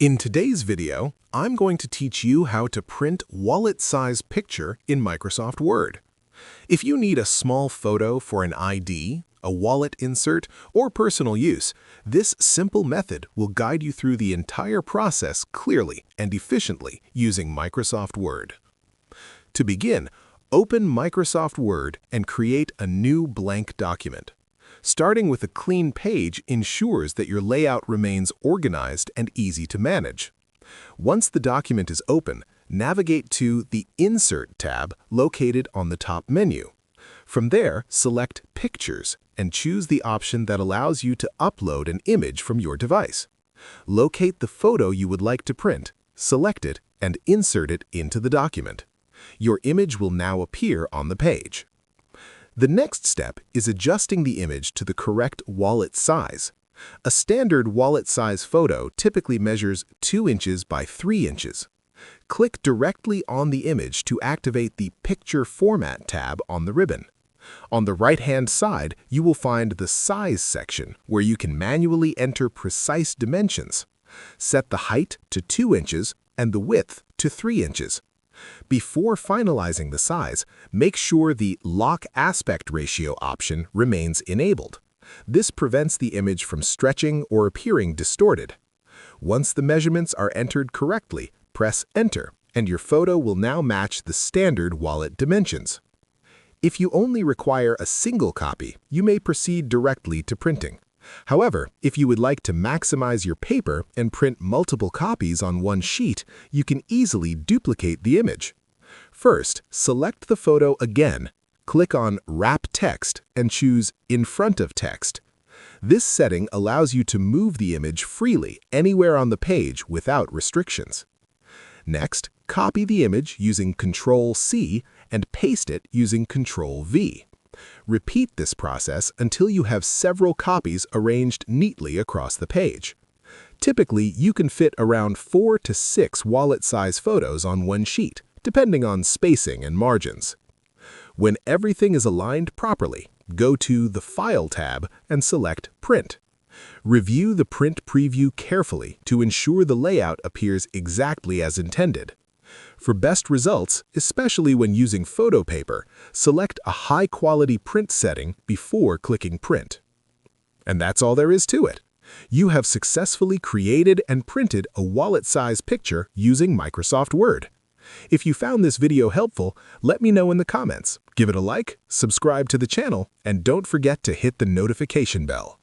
In today's video, I'm going to teach you how to print wallet-size picture in Microsoft Word. If you need a small photo for an ID, a wallet insert, or personal use, this simple method will guide you through the entire process clearly and efficiently using Microsoft Word. To begin, open Microsoft Word and create a new blank document. Starting with a clean page ensures that your layout remains organized and easy to manage. Once the document is open, navigate to the Insert tab located on the top menu. From there, select Pictures and choose the option that allows you to upload an image from your device. Locate the photo you would like to print, select it, and insert it into the document. Your image will now appear on the page. The next step is adjusting the image to the correct wallet size. A standard wallet size photo typically measures 2 inches by 3 inches. Click directly on the image to activate the Picture Format tab on the ribbon. On the right-hand side, you will find the Size section, where you can manually enter precise dimensions. Set the height to 2 inches and the width to 3 inches. Before finalizing the size, make sure the Lock Aspect Ratio option remains enabled. This prevents the image from stretching or appearing distorted. Once the measurements are entered correctly, press Enter, and your photo will now match the standard wallet dimensions. If you only require a single copy, you may proceed directly to printing. However, if you would like to maximize your paper and print multiple copies on one sheet, you can easily duplicate the image. First, select the photo again, click on Wrap Text, and choose In Front of Text. This setting allows you to move the image freely anywhere on the page without restrictions. Next, copy the image using Ctrl-C and paste it using Ctrl-V. Repeat this process until you have several copies arranged neatly across the page. Typically, you can fit around 4 to 6 wallet-size photos on one sheet, depending on spacing and margins. When everything is aligned properly, go to the File tab and select Print. Review the print preview carefully to ensure the layout appears exactly as intended. For best results, especially when using photo paper, select a high-quality print setting before clicking Print. And that's all there is to it. You have successfully created and printed a wallet-size picture using Microsoft Word. If you found this video helpful, let me know in the comments. Give it a like, subscribe to the channel, and don't forget to hit the notification bell.